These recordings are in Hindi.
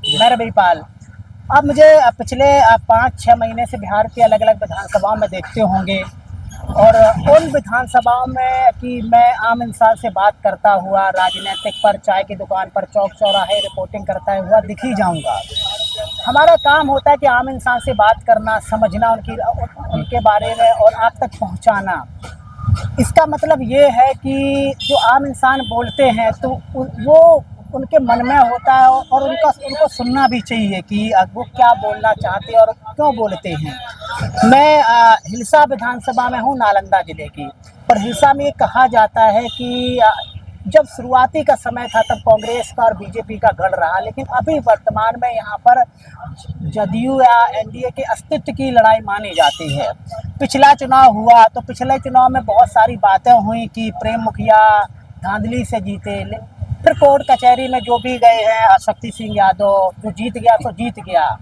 मैं रविपाल। अब मुझे पिछले 5-6 महीने से बिहार की अलग अलग विधानसभाओं में देखते होंगे, और उन विधानसभाओं में कि मैं आम इंसान से बात करता हुआ राजनीतिक पर, चाय की दुकान पर, चौक चौराहे रिपोर्टिंग करता हुआ दिख ही जाऊँगा। हमारा काम होता है कि आम इंसान से बात करना, समझना उनके बारे में और आप तक पहुंचाना। इसका मतलब ये है कि जो आम इंसान बोलते हैं तो वो उनके मन में होता है, और उनको सुनना भी चाहिए कि वो क्या बोलना चाहते हैं और क्यों बोलते हैं। मैं हिलसा विधानसभा में हूँ, नालंदा ज़िले की। और हिलसा में ये कहा जाता है कि जब शुरुआती का समय था तब कांग्रेस का और बीजेपी का गढ़ रहा, लेकिन अभी वर्तमान में यहाँ पर जदयू या एनडीए के अस्तित्व की लड़ाई मानी जाती है। पिछला चुनाव हुआ तो पिछले चुनाव में बहुत सारी बातें हुई कि प्रेम मुखिया धांधली से जीते, फिर कोर्ट कचहरी में जो भी गए हैं, शक्ति सिंह यादव जो जीत गया सो जीत गया।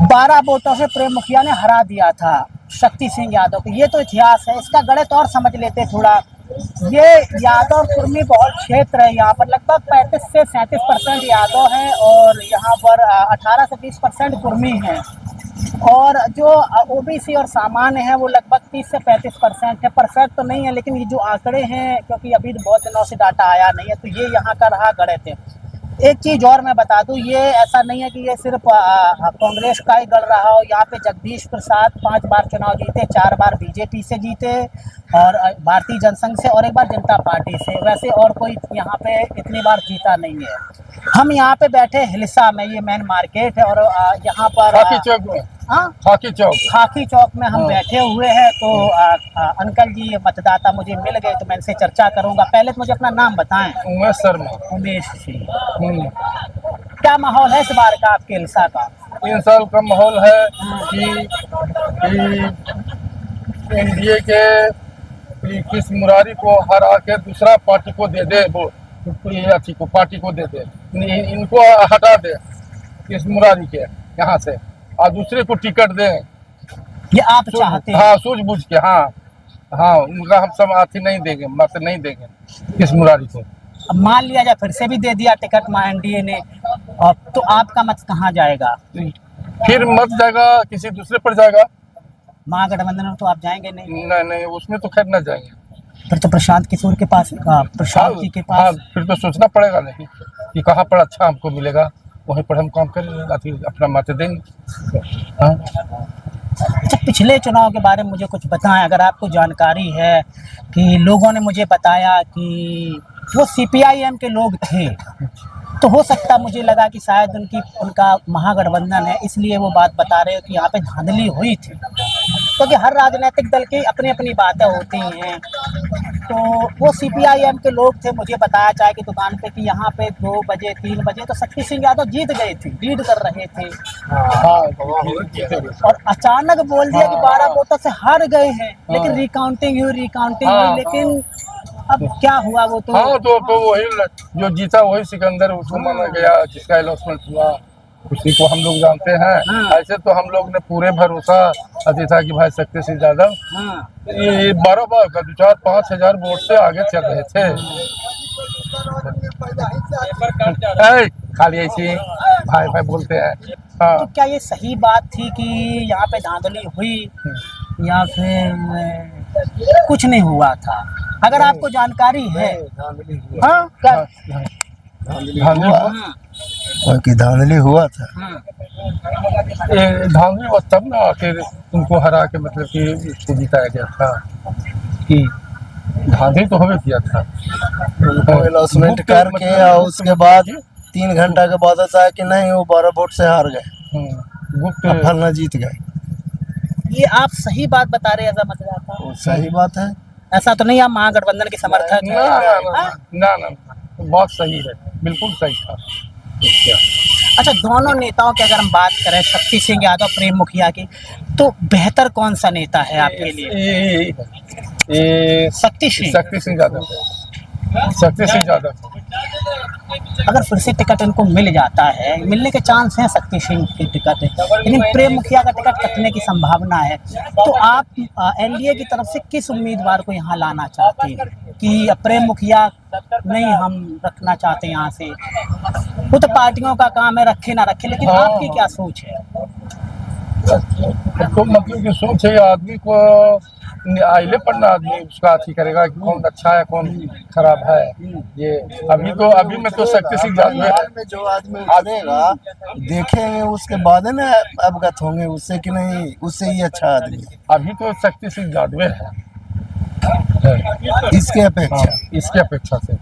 12 वोटों से प्रेम मुखिया ने हरा दिया था शक्ति सिंह यादव को। ये तो इतिहास है। इसका गणित और समझ लेते थोड़ा। ये यादव कुर्मी बहुल क्षेत्र है। यहाँ पर लगभग 35 से 37% यादव हैं और यहाँ पर 18 से 20% कुर्मी हैं, और जो ओबीसी और सामान्य है वो लगभग 30 से 35% है। परफेक्ट तो नहीं है, लेकिन ये जो आंकड़े हैं, क्योंकि अभी बहुत दिनों से डाटा आया नहीं है, तो ये यहाँ का रहा गणित है। एक चीज़ और मैं बता दूं, ये ऐसा नहीं है कि ये सिर्फ कांग्रेस का ही गढ़ रहा हो। यहाँ पे जगदीश प्रसाद 5 बार चुनाव जीते, 4 बार बीजेपी से जीते और भारतीय जनसंघ से, और 1 बार जनता पार्टी से। वैसे और कोई यहाँ पे इतनी बार जीता नहीं है। हम यहाँ पे बैठे हिलसा में, ये मेन मार्केट है, और यहाँ पर खाकी चौक में, खाकी चौक में हम बैठे हुए हैं। तो अंकल जी मतदाता मुझे मिल गए, तो मैं इनसे चर्चा करूंगा। पहले तो मुझे अपना नाम बताएं। उमेश शर्मा। उमेश सिंह। क्या माहौल है इस बार का आपके हिलसा का? 3 साल का माहौल है कि एनडीए के किस मुरारी को हरा के दूसरा पार्टी को दे दे, वो अच्छी को पार्टी को दे दे, इनको हटा दे किस मुरारी के यहाँ से, और दूसरे को टिकट दे। ये आप चाहते हैं? हाँ, सूझबूझ के। हाँ, उनका हम सब अथी नहीं देंगे, मत नहीं देंगे किस मुरारी को। अब मान लिया जाए फिर से भी दे दिया टिकट एनडीए ने, तो आपका मत कहाँ जाएगा? फिर मत जाएगा, किसी दूसरे पर जाएगा। महागठबंधन में तो आप जाएंगे नहीं? नहीं, उसमें तो खैर न जाएंगे। फिर तो प्रशांत किशोर के पास, प्रशांत जी के पास। हाँ, फिर तो सोचना पड़ेगा नहीं कि कहाँ पर अच्छा हमको मिलेगा, वहीं पर हम काम करेंगे, अपना मत देंगे। हाँ। अच्छा, पिछले चुनाव के बारे में मुझे कुछ बताएं, अगर आपको जानकारी है। कि लोगों ने मुझे बताया कि वो सीपीआईएम के लोग थे, तो हो सकता, मुझे लगा कि शायद उनका महागठबंधन है, इसलिए वो बात बता रहे हो कि यहाँ पे धांधली हुई थी। क्योंकि हर राजनीतिक दल की अपनी अपनी बातें होती हैं। तो वो सीपीआईएम के लोग थे। मुझे बताया चाय की दुकान पे कि यहाँ पे 2 बजे 3 बजे तो शक्ति सिंह यादव जीत गए थे, लीड कर रहे थे। और अचानक बोल दिया कि 12 वोटों से हार गए हैं, लेकिन रिकाउंटिंग हुई, लेकिन अब क्या हुआ वो तो। हाँ, तो वही जो जीता वही सिकंदर, उसको माना गया, जिसका अलॉटमेंट हुआ उसी को हम लोग जानते हैं। ऐसे तो हम लोग ने पूरे भरोसा अति था कि भाई शक्ति सिंह यादव ये 12 बार का 4-5 हजार वोट से आगे चल रहे थे। खाली ऐसी भाई बोलते हैं। हाँ। तो क्या ये सही बात थी कि यहाँ पे धांधली हुई, या फिर कुछ नहीं हुआ था? अगर आपको जानकारी है। हाँ, धांधली हुआ था। धांधली हुआ तब ना आखिर उनको हरा के, मतलब कि उसको जिताया गया था। कि धांधली तो हमें किया था, अलॉटमेंट करके, और उसके बाद 3 घंटा के बाद होता है कि नहीं, वो 12 वोट से हार गए, गुप्त फलना जीत गए। ये आप सही बात बता रहे हैं, ऐसा मतलब सही बात है। ऐसा तो नहीं आप महागठबंधन के समर्थक? ना, बहुत सही है, बिल्कुल सही था। अच्छा, दोनों नेताओं की अगर हम बात करें, शक्ति सिंह यादव, प्रेम मुखिया की, तो बेहतर कौन सा नेता है आपके लिए? शक्ति सिंह यादव। अगर फिर से टिकट इनको मिल जाता है, मिलने के चांस हैं शक्ति सिंह की टिकट, लेकिन प्रेम मुखिया का टिकट कटने की संभावना है, तो आप एनडीए की तरफ से किस उम्मीदवार को यहाँ लाना चाहते हैं? कि प्रेम मुखिया नहीं, हम रखना चाहते हैं यहाँ से? वो तो पार्टियों का काम है, रखे ना रखे, लेकिन हाँ, आपकी क्या सोच है? तो मतलब कि सोच है आदमी को आइले पढ़ना, आदमी उसका अथी करेगा कि कौन अच्छा है कौन खराब है। ये अभी में तो शक्ति सिंह जादव है। बिहार में जो आदमी उतरेगा देखेंगे उसके बाद है ना अवगत होंगे उससे कि नहीं उससे ही अच्छा आदमी अभी तो शक्ति सिंह जादव है इसके अपेक्षा। इसके अपेक्षा से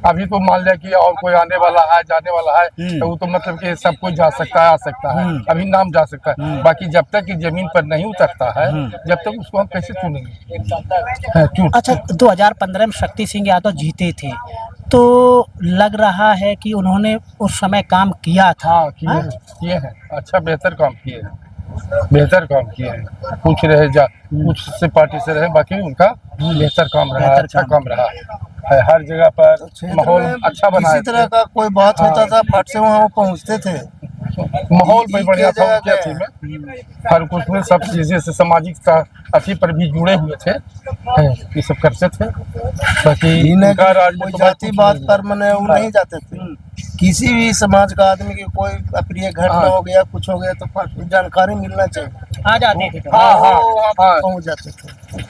अभी तो मान लिया कि और कोई आने वाला है जाने वाला है तो वो तो मतलब कि सब कोई जा सकता है आ सकता है, अभी नाम जा सकता है। बाकी जब तक कि जमीन पर नहीं उतरता है जब तक उसको हम कैसे चुनेंगे। अच्छा, 2015 में शक्ति सिंह यादव जीते थे तो लग रहा है कि उन्होंने उस समय काम किया था। हाँ किए हैं, अच्छा बेहतर काम किए हैं, बेहतर काम किए हैं। कुछ से पार्टी से रहे, बाकी उनका बेहतर काम रहा, अच्छा काम रहा है। हर जगह पर माहौल अच्छा बनाया। किसी तरह का कोई बात होता था फट से वहाँ वो पहुँचते थे, माहौल भी बढ़िया था उनके अथी में। हर कुछ में सब चीजें से सामाजिक अथी पर भी जुड़े हुए थे, ये सब करते थे। बाकी उनका राज में कोई तो जाति बात पर मने वो नहीं जाते थे। किसी भी समाज का आदमी की कोई अप्रिय घटना हो गया कुछ हो गया तो फट जानकारी मिलना चाहिए, आ जाते थे। हाँ पहुँच जाते थे।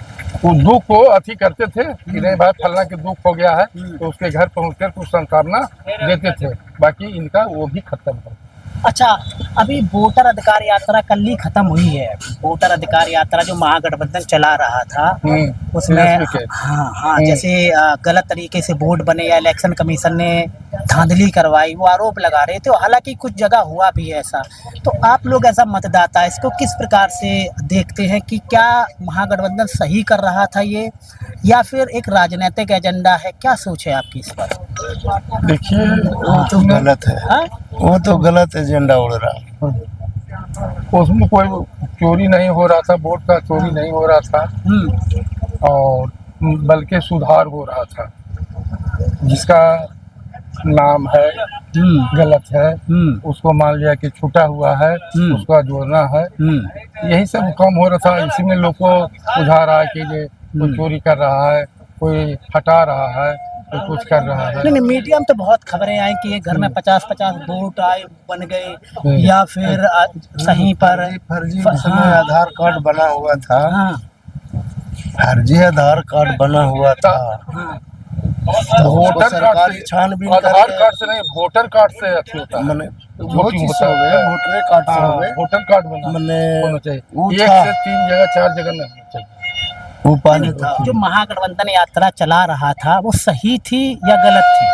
वो दुख को अथी करते थे कि नहीं भाई फलना के दुख हो गया है तो उसके घर पहुंचकर कुछ सांत्वना देते थे। बाकी इनका वो भी खत्म है। अच्छा, अभी वोटर अधिकार यात्रा कल ही खत्म हुई है। वोटर अधिकार यात्रा जो महागठबंधन चला रहा था उसमें हाँ जैसे गलत तरीके से वोट बने या इलेक्शन कमीशन ने धांधली करवाई वो आरोप लगा रहे थे। हालांकि कुछ जगह हुआ भी है ऐसा, तो आप लोग ऐसा मतदाता इसको किस प्रकार से देखते हैं कि क्या महागठबंधन सही कर रहा था ये या फिर एक राजनीतिक एजेंडा है? क्या सोच है आपकी इस पर? देखिए वो तो गलत है। हाँ? वो तो गलत एजेंडा उड़ रहा है। उसमें कोई चोरी नहीं हो रहा था, वोट का चोरी नहीं हो रहा था और बल्कि सुधार हो रहा था। जिसका नाम है गलत है उसको मान लिया कि छूटा हुआ है उसका जोड़ना है, यही सब काम हो रहा था। इसी में लोग को बुझा रहा है कि ये कोई चोरी कर रहा है, कोई हटा रहा है, कोई कुछ कर रहा है। नहीं, मीडिया में तो बहुत खबरें आई कि एक घर में 50-50 वोट आए बन गए या फिर सही पर फर्जी समय आधार कार्ड बना हुआ था। फर्जी आधार कार्ड बना हुआ था। वोटर सरकारी छानबीन आधार कार्ड से नहीं वोटर कार्ड से अच्छी होता है। मैंने वो चीज से हो गए वोटर कार्ड से हो गए। वोटर कार्ड होना चाहिए, 1 से 3 जगह 4 जगह नहीं होना चाहिए। वो पानी था। जो महागठबंधन यात्रा चला रहा था वो सही थी या गलत थी?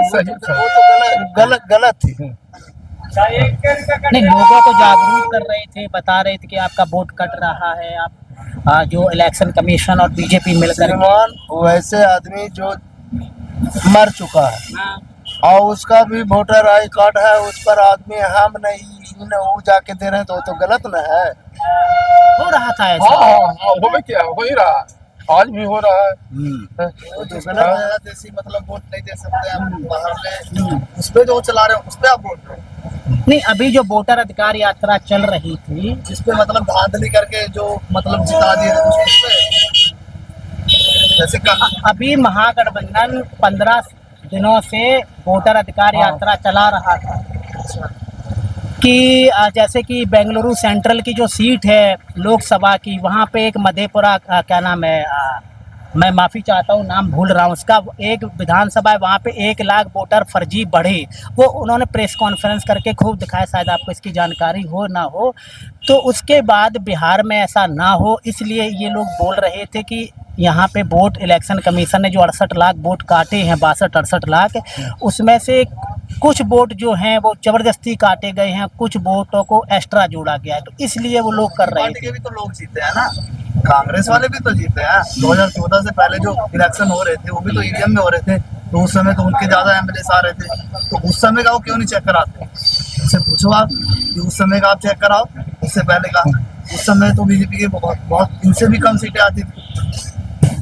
सही था। वो तो गलत थी। नहीं, लोगों को जागरूक कर रहे थे, बता रहे थे कि आपका वोट कट रहा है। आप जो इलेक्शन कमीशन और बीजेपी मिलकर वैसे आदमी जो मर चुका है और उसका भी वोटर आई कार्ड है उस पर आदमी हम नहीं वो जाके दे रहे हैं तो वो तो गलत न है। हो रहा था ऐसा। हो क्या हो ही रहा, आज भी हो रहा है। वो तो गलत है। जैसे मतलब वोट नहीं दे सकते आप बाहर में उस पे जो चला रहे हो उस पे आप वोट दो। नहीं, अभी जो वोटर अधिकार यात्रा चल रही थी जिसपे मतलब धांधली करके जो मतलब जिता दिए जैसे अभी महागठबंधन 15 दिनों से वोटर अधिकार यात्रा चला रहा था कि जैसे कि बेंगलुरु सेंट्रल की जो सीट है लोकसभा की वहाँ पे एक मधेपुरा क्या नाम है मैं माफ़ी चाहता हूँ नाम भूल रहा हूँ उसका, एक विधानसभा है वहाँ पे 1 लाख वोटर फर्जी बढ़े। वो उन्होंने प्रेस कॉन्फ्रेंस करके खूब दिखाया, शायद आपको इसकी जानकारी हो ना हो। तो उसके बाद बिहार में ऐसा ना हो इसलिए ये लोग बोल रहे थे कि यहाँ पे वोट इलेक्शन कमीशन ने जो 68 लाख वोट काटे हैं 62-68 लाख उसमें से कुछ वोट जो हैं वो ज़बरदस्ती काटे गए हैं, कुछ वोटों को एक्स्ट्रा जोड़ा गया है। तो इसलिए वो लोग कर रहे थे। भी तो लोग जीते हैं ना, कांग्रेस वाले भी तो जीते हैं। 2014 से पहले जो इलेक्शन हो रहे थे वो भी तो ईवीएम में हो रहे थे, तो उस समय तो उनके ज्यादा एमएलए आ रहे थे, तो उस समय का वो क्यों नहीं चेक कराते? उससे पूछो आप कि उस समय का आप चेक कराओ, उससे पहले का। उस समय तो बीजेपी के बहुत इनसे भी कम सीटें आती थी,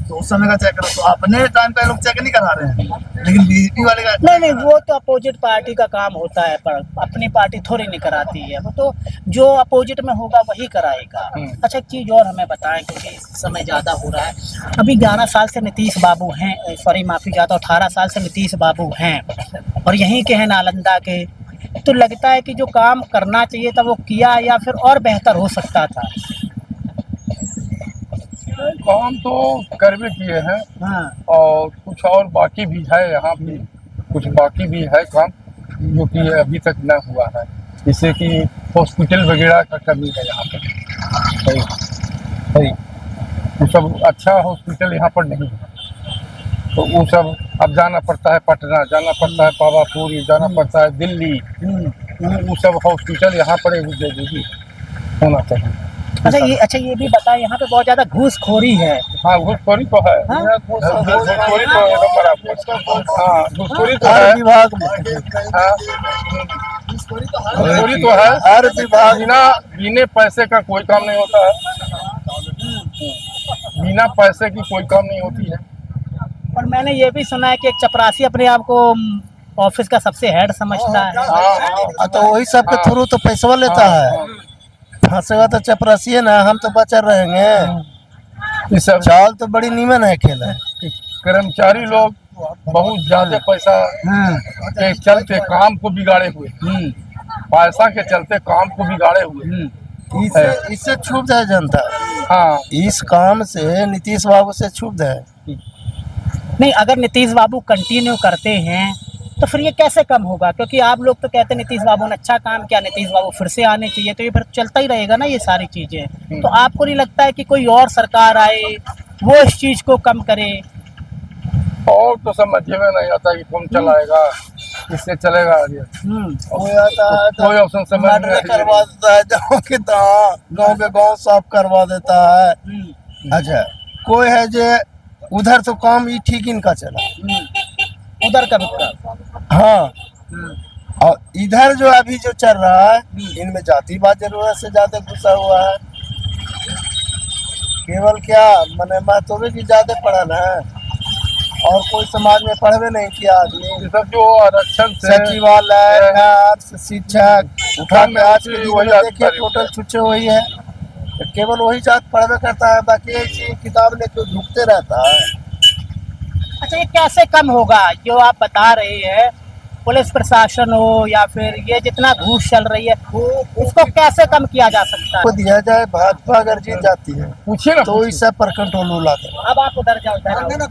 तो तो उस समय का चेक करो। तो अपने टाइम पे लोग चेक नहीं करा रहे हैं, लेकिन बीजेपी वाले का नहीं, वो तो अपोजिट पार्टी का काम होता है, पर अपनी पार्टी थोड़ी नहीं कराती है। वो तो जो अपोजिट में होगा वही कराएगा। अच्छा, एक चीज़ और हमें बताएं, क्योंकि समय ज़्यादा हो रहा है। अभी 11 साल से नीतीश बाबू हैं, सॉरी माफ़ी चाहता हूँ, 18 साल से नीतीश बाबू हैं और यहीं के हैं, नालंदा के। तो लगता है कि जो काम करना चाहिए था वो किया, या फिर और बेहतर हो सकता था? काम तो कर भी किए हैं हाँ, और कुछ और बाकी भी है, यहाँ पे कुछ बाकी भी है काम जो कि अभी तक न हुआ है। जैसे कि हॉस्पिटल वगैरह का कमी है यहाँ पर, सही वो सब अच्छा हॉस्पिटल यहाँ पर नहीं है। तो वो सब अब जाना पड़ता है, पटना जाना पड़ता है, पावापुरी जाना पड़ता है, दिल्ली। वो सब हॉस्पिटल यहाँ पर जरूरी होना चाहिए। अच्छा ये भी बताएं, यहाँ पे बहुत ज़्यादा घूसखोरी है। हाँ, घूसखोरी तो है। हाँ? घूसखोरी तो एकदम बराबर। हाँ, घूसखोरी तो हर है। विभाग में, हाँ, घूसखोरी तो है। हर विभाग बिना पैसे का कोई काम नहीं होता है। बिना पैसे की कोई काम नहीं होती है। और मैंने ये भी सुना है कि एक चपरासी अपने आप को ऑफिस का सबसे हेड समझता है। हाँ, तो वही सब के थ्रू तो पैसा लेता है। फंसेगा तो चपरासी है ना, हम तो बचे रहेंगे। ये सब चाल तो बड़ी नीमन है खेला। कर्मचारी लोग बहुत ज्यादा पैसा के चलते काम को बिगाड़े हुए, पैसा के चलते काम को बिगाड़े हुए। इससे क्षुब्ध है जनता। हाँ, इस काम से नीतीश बाबू से क्षुब्ध है। नहीं, अगर नीतीश बाबू कंटिन्यू करते हैं तो फिर ये कैसे कम होगा? क्योंकि आप लोग तो कहते हैं नीतीश बाबू ने अच्छा काम किया, नीतीश बाबू फिर से आने चाहिए, तो ये फिर चलता ही रहेगा ना ये सारी चीज़ें। तो आपको नहीं लगता है कि कोई और सरकार आए वो इस चीज़ को कम करे? और तो समझ में नहीं आता कि कौन चलाएगा, किससे चलेगा आगे। कोई आता है तो कोई ऑप्शन समझ में नहीं करवा देता है, गाँव के गाँव के गाँव साफ करवा देता है। अच्छा, कोई है जो उधर तो काम ही ठीक इनका चला, उधर का रुका। हाँ। और इधर जो अभी जो चल रहा है, इनमें जातिवाद जरूरत से ज्यादा घुसा हुआ है। केवल क्या मैंने मैं तो भी ज्यादा पढ़ल है और कोई समाज में पढ़वे नहीं किया आदमी। ये सब जो आरक्षण से सचिवालय, नर्स, शिक्षक उठा के आज के युग में देखिए टोटल छुच्छे वही है। तो केवल वही जात पढ़वे करता है, बाकी ऐसी किताब लेके झुकते रहता है। अच्छा, ये कैसे कम होगा जो आप बता रहे हैं? पुलिस प्रशासन हो या फिर ये जितना घूस चल रही है, इसको कैसे कम किया जा सकता को है? दिया जाए, भाजपा अगर जीत जाती है पूछिए ना, तो इससे पर कंट्रोल लाता है। अब आप उधर जाओ, उधर आओ।